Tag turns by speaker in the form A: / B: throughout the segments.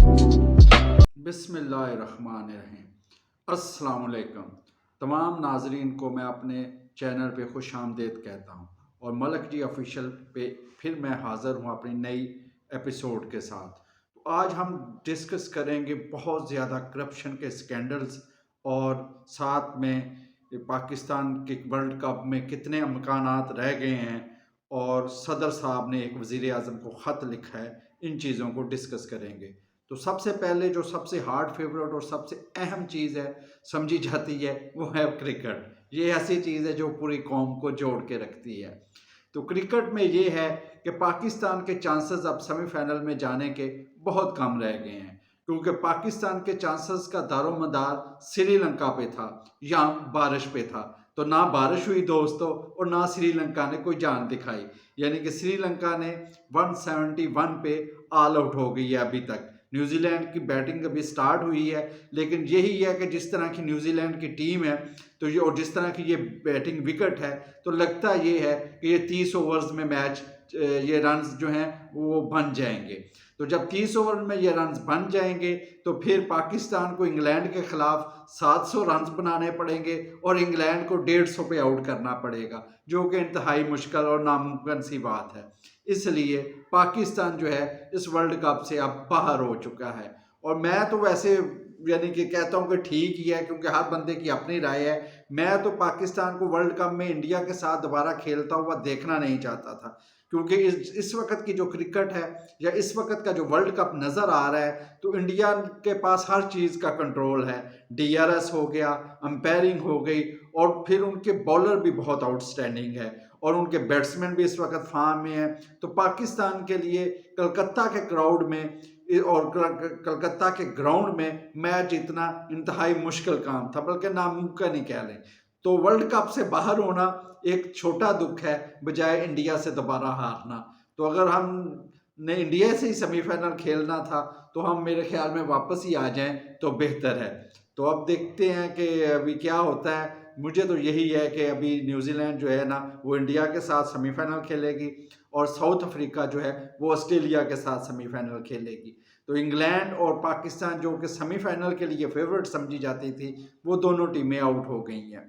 A: بسم اللہ الرحمن الرحیم۔ السلام علیکم تمام ناظرین کو میں اپنے چینل پہ خوش آمدید کہتا ہوں، اور ملک جی آفیشیل پہ پھر میں حاضر ہوں اپنی نئی ایپیسوڈ کے ساتھ۔ تو آج ہم ڈسکس کریں گے بہت زیادہ کرپشن کے سکینڈلز، اور ساتھ میں پاکستان کے ورلڈ کپ میں کتنے امکانات رہ گئے ہیں، اور صدر صاحب نے ایک وزیر اعظم کو خط لکھا ہے۔ ان چیزوں کو ڈسکس کریں گے۔ تو سب سے پہلے جو سب سے ہارڈ فیورٹ اور سب سے اہم چیز ہے سمجھی جاتی ہے وہ ہے کرکٹ۔ یہ ایسی چیز ہے جو پوری قوم کو جوڑ کے رکھتی ہے۔ تو کرکٹ میں یہ ہے کہ پاکستان کے چانسز اب سیمی فائنل میں جانے کے بہت کم رہ گئے ہیں، کیونکہ پاکستان کے چانسز کا دار و مدار سری لنکا پہ تھا یا بارش پہ تھا۔ تو نہ بارش ہوئی دوستو، اور نہ سری لنکا نے کوئی جان دکھائی، یعنی کہ سری لنکا نے 171 پہ آل آؤٹ ہو گئی ہے ابھی تک۔ نیوزی لینڈ کی بیٹنگ ابھی سٹارٹ ہوئی ہے، لیکن یہی ہے کہ جس طرح کی نیوزی لینڈ کی ٹیم ہے تو یہ، اور جس طرح کی یہ بیٹنگ وکٹ ہے، تو لگتا یہ ہے کہ یہ 30 اوورز میں میچ یہ رنز جو ہیں وہ بن جائیں گے۔ تو جب 30 اوور میں یہ رنز بن جائیں گے تو پھر پاکستان کو انگلینڈ کے خلاف 700 رنز بنانے پڑیں گے، اور انگلینڈ کو 150 پہ آؤٹ کرنا پڑے گا، جو کہ انتہائی مشکل اور ناممکن سی بات ہے۔ اس لیے پاکستان جو ہے اس ورلڈ کپ سے اب باہر ہو چکا ہے۔ اور میں تو ویسے یعنی کہ کہتا ہوں کہ ٹھیک ہی ہے، کیونکہ ہر بندے کی اپنی رائے ہے۔ میں تو پاکستان کو ورلڈ کپ میں انڈیا کے ساتھ دوبارہ کھیلتا ہوا دیکھنا نہیں چاہتا تھا، کیونکہ اس وقت کی جو کرکٹ ہے یا اس وقت کا جو ورلڈ کپ نظر آ رہا ہے، تو انڈیا کے پاس ہر چیز کا کنٹرول ہے۔ ڈی آر ایس ہو گیا، امپائرنگ ہو گئی، اور پھر ان کے بولر بھی بہت آؤٹ سٹینڈنگ ہے، اور ان کے بیٹسمین بھی اس وقت فارم میں ہیں۔ تو پاکستان کے لیے کلکتہ کے کراؤڈ میں اور کلکتہ کے گراؤنڈ میں میچ جیتنا انتہائی مشکل کام تھا، بلکہ ناممکن ہی کہہ لیں۔ تو ورلڈ کپ سے باہر ہونا ایک چھوٹا دکھ ہے بجائے انڈیا سے دوبارہ ہارنا۔ تو اگر ہم نے انڈیا سے ہی سیمی فائنل کھیلنا تھا تو ہم میرے خیال میں واپس ہی آ جائیں تو بہتر ہے۔ تو اب دیکھتے ہیں کہ ابھی کیا ہوتا ہے۔ مجھے تو یہی ہے کہ ابھی نیوزی لینڈ جو ہے نا وہ انڈیا کے ساتھ سیمی فائنل کھیلے گی، اور ساؤتھ افریقہ جو ہے وہ آسٹریلیا کے ساتھ سیمی فائنل کھیلے گی۔ تو انگلینڈ اور پاکستان جو کہ سیمی فائنل کے لیے فیورٹ سمجھی جاتی تھی، وہ دونوں ٹیمیں آؤٹ ہو گئی ہیں۔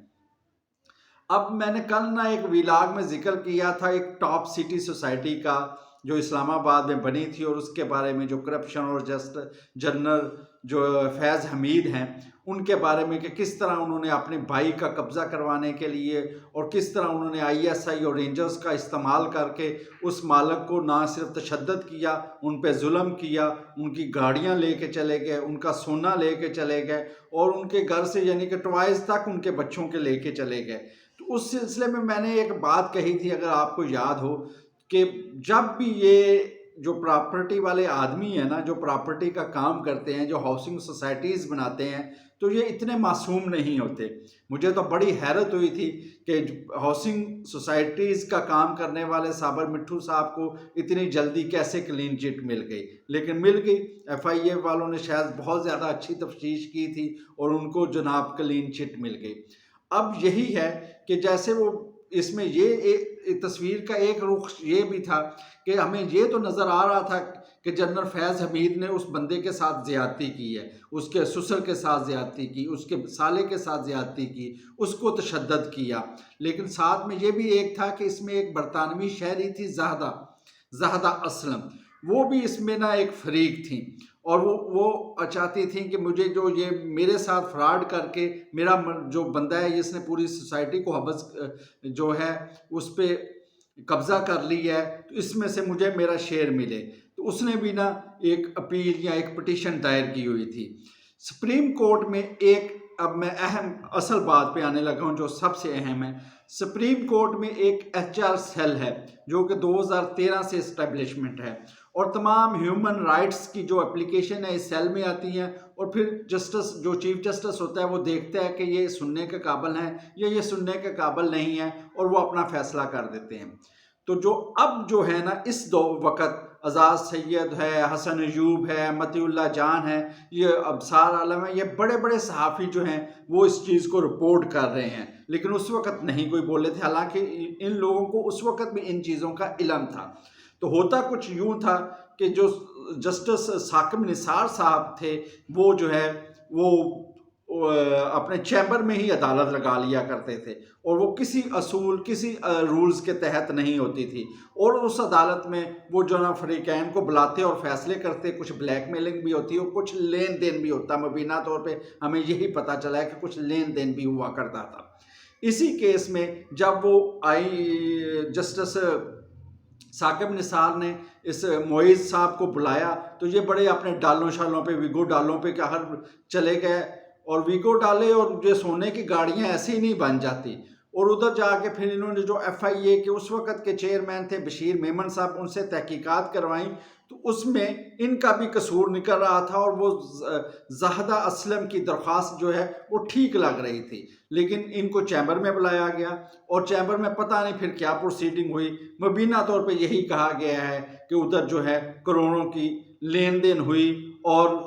A: اب میں نے کل نہ ایک ویلاگ میں ذکر کیا تھا ایک ٹاپ سٹی سوسائٹی کا جو اسلام آباد میں بنی تھی، اور اس کے بارے میں جو کرپشن اور جسٹ جنرل جو فیض حمید ہیں ان کے بارے میں، کہ کس طرح انہوں نے اپنے بھائی کا قبضہ کروانے کے لیے، اور کس طرح انہوں نے آئی ایس آئی اور رینجرز کا استعمال کر کے اس مالک کو نہ صرف تشدد کیا، ان پہ ظلم کیا، ان کی گاڑیاں لے کے چلے گئے، ان کا سونا لے کے چلے گئے، اور ان کے گھر سے یعنی کہ ٹوائز تک ان کے بچوں کے لے کے چلے گئے۔ تو اس سلسلے میں نے ایک بات کہی تھی، اگر آپ کو یاد ہو، کہ جب بھی یہ جو پراپرٹی والے آدمی ہیں نا، جو پراپرٹی کا کام کرتے ہیں، جو ہاؤسنگ سوسائٹیز بناتے ہیں، تو یہ اتنے معصوم نہیں ہوتے۔ مجھے تو بڑی حیرت ہوئی تھی کہ ہاؤسنگ سوسائٹیز کا کام کرنے والے صابر مٹھو صاحب کو اتنی جلدی کیسے کلین چٹ مل گئی، لیکن مل گئی۔ ایف آئی اے والوں نے شاید بہت زیادہ اچھی تفتیش کی تھی، اور ان کو جناب کلین چٹ مل گئی۔ اب یہی ہے کہ جیسے وہ اس میں یہ تصویر کا ایک رخ یہ بھی تھا کہ ہمیں یہ تو نظر آ رہا تھا کہ جنرل فیض حمید نے اس بندے کے ساتھ زیادتی کی ہے، اس کے سسر کے ساتھ زیادتی کی، اس کے سالے کے ساتھ زیادتی کی، اس کو تشدد کیا، لیکن ساتھ میں یہ بھی ایک تھا کہ اس میں ایک برطانوی شہری تھی زاہدہ اسلم، وہ بھی اس میں نہ ایک فریق تھیں، اور وہ چاہتی تھیں کہ مجھے جو یہ میرے ساتھ فراڈ کر کے میرا جو بندہ ہے جس نے پوری سوسائٹی کو حبس جو ہے اس پہ قبضہ کر لی ہے، تو اس میں سے مجھے میرا شیئر ملے۔ تو اس نے بھی نا ایک اپیل یا ایک پٹیشن دائر کی ہوئی تھی سپریم کورٹ میں۔ اب میں اہم اصل بات پہ آنے لگا ہوں جو سب سے اہم ہے۔ سپریم کورٹ میں ایک ایچ آر سیل ہے جو کہ 2013 سے اسٹیبلشمنٹ ہے، اور تمام ہیومن رائٹس کی جو اپلیکیشن ہے اس سیل میں آتی ہیں، اور پھر جسٹس جو چیف جسٹس ہوتا ہے وہ دیکھتا ہے کہ یہ سننے کے قابل ہیں یا یہ سننے کے قابل نہیں ہیں، اور وہ اپنا فیصلہ کر دیتے ہیں۔ تو اب جو ہے نا اس وقت اعزاز سید ہے، حسن ایوب ہے، مطیع اللہ جان ہے، یہ ابصار عالم ہے، یہ بڑے بڑے صحافی جو ہیں وہ اس چیز کو رپورٹ کر رہے ہیں، لیکن اس وقت نہیں کوئی بولے تھے، حالانکہ ان لوگوں کو اس وقت بھی ان چیزوں کا علم تھا۔ تو ہوتا کچھ یوں تھا کہ جو جسٹس ثاقب نثار صاحب تھے وہ جو ہے وہ اپنے چیمبر میں ہی عدالت لگا لیا کرتے تھے اور وہ کسی اصول کسی رولز کے تحت نہیں ہوتی تھی، اور اس عدالت میں وہ جو نا فریقین کو بلاتے اور فیصلے کرتے، کچھ بلیک میلنگ بھی ہوتی اور کچھ لین دین بھی ہوتا، مبینہ طور پہ ہمیں یہی پتہ چلا ہے کہ کچھ لین دین بھی ہوا کرتا تھا۔ اسی کیس میں جب وہ آئی جسٹس ثاقب نثار نے اس معیز صاحب کو بلایا تو یہ بڑے اپنے ڈالوں شالوں پہ ویگو ڈالوں پہ کہ ہر چلے گئے، اور ویگو ڈالے اور یہ سونے کی گاڑیاں ایسے ہی نہیں بن جاتی، اور ادھر جا کے پھر انہوں نے جو ایف آئی اے کے اس وقت کے چیئرمین تھے بشیر میمن صاحب، ان سے تحقیقات کروائیں تو اس میں ان کا بھی قصور نکل رہا تھا، اور وہ زاہدہ اسلم کی درخواست جو ہے وہ ٹھیک لگ رہی تھی، لیکن ان کو چیمبر میں بلایا گیا اور چیمبر میں پتہ نہیں پھر کیا پروسیڈنگ ہوئی، مبینہ طور پہ یہی کہا گیا ہے کہ ادھر جو ہے کروڑوں کی لین دین ہوئی اور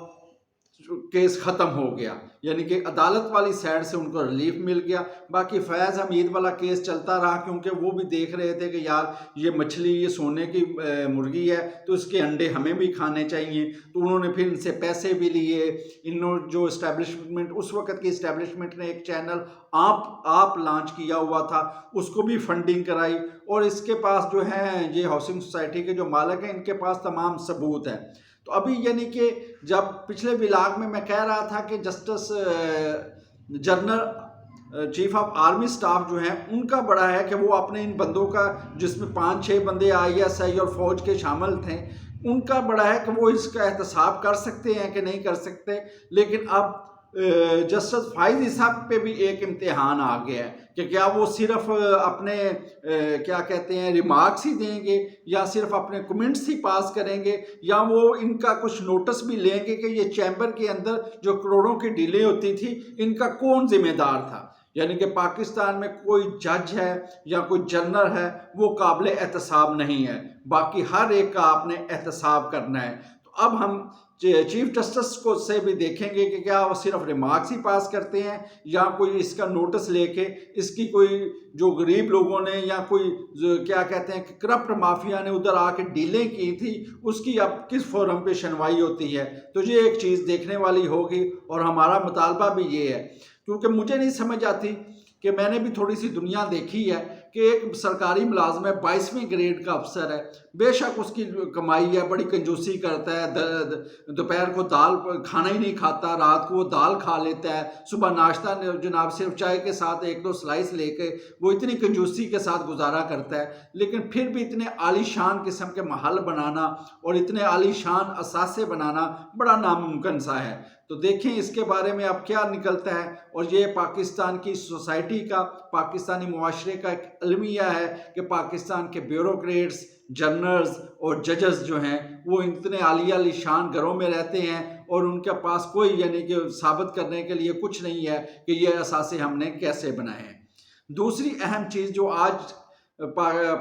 A: کیس ختم ہو گیا، یعنی کہ عدالت والی سائڈ سے ان کو ریلیف مل گیا۔ باقی فیض حمید والا کیس چلتا رہا، کیونکہ وہ بھی دیکھ رہے تھے کہ یار یہ مچھلی یہ سونے کی مرغی ہے تو اس کے انڈے ہمیں بھی کھانے چاہیے، تو انہوں نے پھر ان سے پیسے بھی لیے۔ انہوں جو اسٹیبلشمنٹ اس وقت کی اسٹیبلشمنٹ نے ایک چینل آپ لانچ کیا ہوا تھا، اس کو بھی فنڈنگ کرائی، اور اس کے پاس جو ہیں یہ ہاؤسنگ سوسائٹی کے جو مالک ہیں ان کے پاس تمام ثبوت ہیں۔ تو ابھی یعنی کہ جب پچھلے ولاگ میں کہہ رہا تھا کہ justice general chief of army staff جو ہیں ان کا بڑا ہے کہ وہ اپنے ان بندوں کا، جس میں 5-6 بندے آئی ایس آئی اور فوج کے شامل تھے، ان کا بڑا ہے کہ وہ اس کا احتساب کر سکتے ہیں کہ نہیں کر سکتے، لیکن اب جسٹس فائز صاحب پہ بھی ایک امتحان آ گیا ہے کہ کیا وہ صرف اپنے کیا کہتے ہیں ریمارکس ہی دیں گے، یا صرف اپنے کمنٹس ہی پاس کریں گے، یا وہ ان کا کچھ نوٹس بھی لیں گے کہ یہ چیمبر کے اندر جو کروڑوں کی ڈیلیں ہوتی تھی ان کا کون ذمہ دار تھا۔ یعنی کہ پاکستان میں کوئی جج ہے یا کوئی جنرل ہے وہ قابل احتساب نہیں ہے، باقی ہر ایک کا آپ نے احتساب کرنا ہے۔ تو اب ہم چیف جسٹس کو سے بھی دیکھیں گے کہ کیا وہ صرف ریمارکس ہی پاس کرتے ہیں، یا کوئی اس کا نوٹس لے کے اس کی کوئی جو غریب لوگوں نے یا کوئی کیا کہتے ہیں کہ کرپٹ مافیا نے ادھر آ کے ڈیلیں کی تھی اس کی اب کس فورم پہ سنوائی ہوتی ہے۔ تو یہ ایک چیز دیکھنے والی ہوگی، اور ہمارا مطالبہ بھی یہ ہے، کیونکہ مجھے نہیں سمجھ آتی کہ میں نے بھی تھوڑی سی دنیا دیکھی ہے کہ ایک سرکاری ملازم ہے، 22ویں گریڈ کا افسر ہے، بے شک اس کی کمائی ہے، بڑی کنجوسی کرتا ہے، دوپہر کو دال کھانا ہی نہیں کھاتا، رات کو وہ دال کھا لیتا ہے، صبح ناشتہ جناب صرف چائے کے ساتھ 1-2 سلائس لے کے وہ اتنی کنجوسی کے ساتھ گزارا کرتا ہے، لیکن پھر بھی اتنے عالی شان قسم کے محل بنانا اور اتنے عالی شان اثاثے بنانا بڑا ناممکن سا ہے۔ تو دیکھیں اس کے بارے میں اب کیا نکلتا ہے، اور یہ پاکستان کی سوسائٹی کا، پاکستانی معاشرے کا ایک المیہ ہے کہ پاکستان کے بیوروکریٹس، جنرلز اور ججز جو ہیں وہ اتنے عالی شان گھروں میں رہتے ہیں اور ان کے پاس کوئی یعنی کہ ثابت کرنے کے لیے کچھ نہیں ہے کہ یہ اثاثے ہم نے کیسے بنائے ہیں۔ دوسری اہم چیز جو آج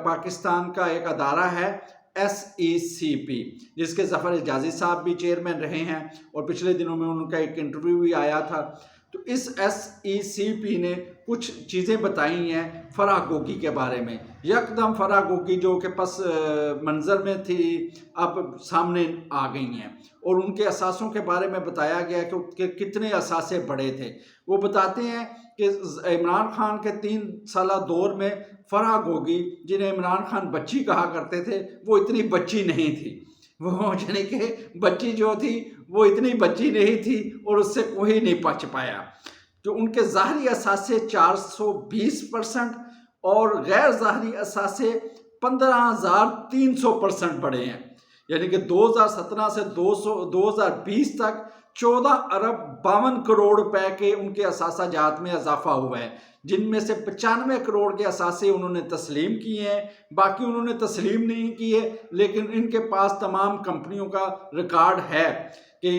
A: پاکستان کا ایک ادارہ ہے SECP، جس کے ظفر اعجازی صاحب بھی چیئرمین رہے ہیں، اور پچھلے دنوں میں ان کا ایک انٹرویو بھی آیا تھا، تو اس SECP نے کچھ چیزیں بتائی ہیں فرح گوگی کے بارے میں۔ یکدم فرح گوگی جو کہ پس منظر میں تھی اب سامنے آ گئی ہیں، اور ان کے اثاثوں کے بارے میں بتایا گیا کہ کتنے اثاثے بڑے تھے۔ وہ بتاتے ہیں کہ عمران خان کے 3 سالہ دور میں فرح گوگی، جنہیں عمران خان بچی کہا کرتے تھے، وہ اتنی بچی نہیں تھی، وہ یعنی کہ بچی جو تھی وہ اتنی بچی نہیں تھی، اور اس سے کوئی نہیں پچ پایا۔ جو ان کے ظاہری اثاثے 420% اور غیر ظاہری اثاثے 15,300% بڑے ہیں، یعنی کہ 2017 سے 2020 تک 14 ارب 52 کروڑ روپے کے ان کے اثاثہ جات میں اضافہ ہوا ہے، جن میں سے 95 کروڑ کے اثاثے انہوں نے تسلیم کیے ہیں، باقی انہوں نے تسلیم نہیں کیے، لیکن ان کے پاس تمام کمپنیوں کا ریکارڈ ہے کہ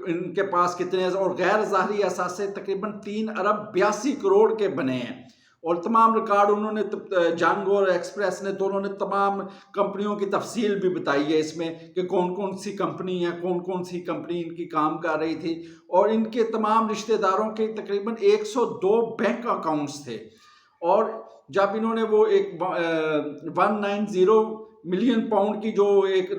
A: ان کے پاس کتنے، اور غیر ظاہری اثاثے تقریباً 3 ارب 82 کروڑ کے بنے ہیں، اور تمام ریکارڈ انہوں نے جنگ اور ایکسپریس نے دونوں نے تمام کمپنیوں کی تفصیل بھی بتائی ہے اس میں کہ کون کون سی کمپنی ہے، کون کون سی کمپنی ان کی کام کر رہی تھی، اور ان کے تمام رشتہ داروں کے تقریباً 102 بینک اکاؤنٹس تھے۔ اور جب انہوں نے وہ ایک 190 ملین پاؤنڈ کی جو ایک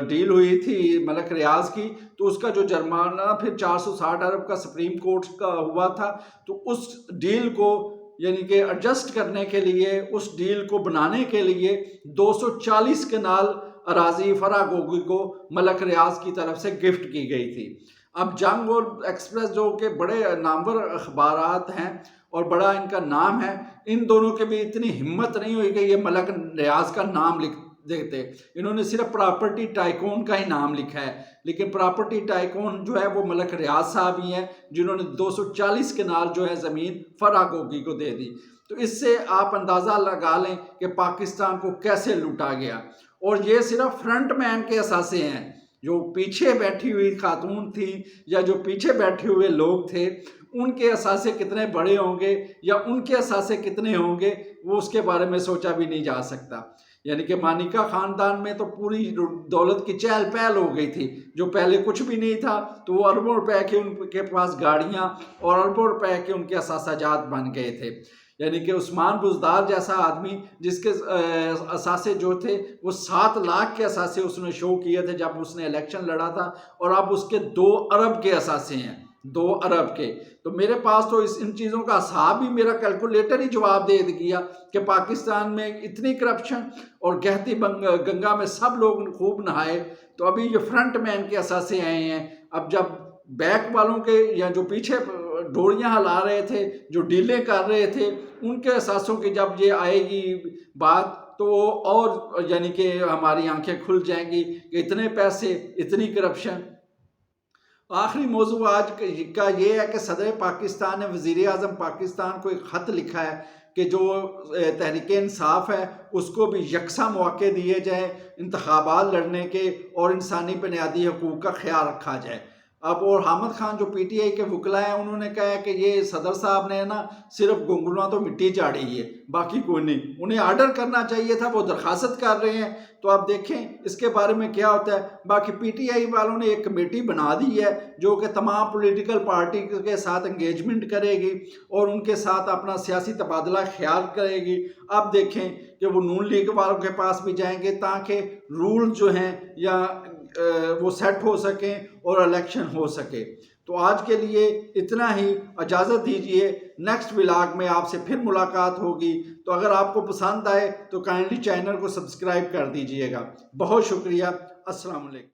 A: ڈیل ہوئی تھی ملک ریاض کی، تو اس کا جو جرمانہ پھر 460 ارب کا سپریم کورٹ کا ہوا تھا، تو اس ڈیل کو یعنی کہ ایڈجسٹ کرنے کے لیے، اس ڈیل کو بنانے کے لیے 240 کنال اراضی فرا گوگی کو ملک ریاض کی طرف سے گفٹ کی گئی تھی۔ اب جنگ اور ایکسپریس جو کہ بڑے نامور اخبارات ہیں اور بڑا ان کا نام ہے، ان دونوں کے بھی اتنی ہمت نہیں ہوئی کہ یہ ملک ریاض کا نام لکھ دیتے۔ انہوں نے صرف پراپرٹی ٹائکون کا ہی نام لکھا ہے، لیکن پراپرٹی ٹائکون جو ہے وہ ملک ریاض صاحب ہی ہیں، جنہوں نے 240 کنال جو ہے زمین فرا گوگی کو دے دی۔ تو اس سے آپ اندازہ لگا لیں کہ پاکستان کو کیسے لوٹا گیا۔ اور یہ صرف فرنٹ مین کے اثاثے ہیں، جو پیچھے بیٹھی ہوئی خاتون تھیں یا جو پیچھے بیٹھے ہوئے لوگ تھے، ان کے اثاثے کتنے بڑے ہوں گے یا ان کے اثاثے کتنے ہوں گے، وہ اس کے بارے میں سوچا بھی نہیں جا سکتا۔ یعنی کہ مانیکا خاندان میں تو پوری دولت کی چہل پہل ہو گئی تھی، جو پہلے کچھ بھی نہیں تھا تو وہ اربوں روپے کے ان کے پاس گاڑیاں اور اربوں روپے کے ان کے اثاثہ جات بن گئے تھے۔ یعنی کہ عثمان بزدار جیسا آدمی جس کے اثاثے جو تھے وہ 7 لاکھ کے اثاثے اس نے شو کیے تھے جب اس نے الیکشن لڑا تھا، اور اب اس کے 2 ارب کے اثاثے ہیں، 2 ارب کے۔ تو میرے پاس تو ان چیزوں کا حساب ہی میرا کیلکولیٹر ہی جواب دے گیا کہ پاکستان میں اتنی کرپشن، اور گہتی گنگا میں سب لوگ خوب نہائے، تو ابھی یہ فرنٹ مین کے اثاثے آئے ہیں۔ اب جب بیک والوں کے یا جو پیچھے ڈوریاں ہلا رہے تھے، جو ڈیلیں کر رہے تھے، ان کے اثاثوں کی جب یہ آئے گی بات تو اور یعنی کہ ہماری آنکھیں کھل جائیں گی کہ اتنے پیسے، اتنی کرپشن۔ آخری موضوع آج کا یہ ہے کہ صدر پاکستان نے وزیر اعظم پاکستان کو ایک خط لکھا ہے کہ جو تحریک انصاف ہے اس کو بھی یکساں مواقع دیے جائیں انتخابات لڑنے کے، اور انسانی بنیادی حقوق کا خیال رکھا جائے۔ اب اور حامد خان جو پی ٹی آئی کے وکلا ہیں، انہوں نے کہا ہے کہ یہ صدر صاحب نے نا صرف گنگنا تو مٹی چاڑی ہے، باقی کوئی نہیں، انہیں آرڈر کرنا چاہیے تھا، وہ درخواست کر رہے ہیں۔ تو اب دیکھیں اس کے بارے میں کیا ہوتا ہے۔ باقی پی ٹی آئی والوں نے ایک کمیٹی بنا دی ہے جو کہ تمام پولیٹیکل پارٹی کے ساتھ انگیجمنٹ کرے گی اور ان کے ساتھ اپنا سیاسی تبادلہ خیال کرے گی۔ اب دیکھیں کہ وہ نون لیگ والوں کے پاس بھی جائیں گے تاکہ رول جو ہیں یا وہ سیٹ ہو سکیں اور الیکشن ہو سکے۔ تو آج کے لیے اتنا ہی، اجازت دیجیے، نیکسٹ ولاگ میں آپ سے پھر ملاقات ہوگی۔ تو اگر آپ کو پسند آئے تو کائنڈلی چینل کو سبسکرائب کر دیجیے گا۔ بہت شکریہ، السلام علیکم۔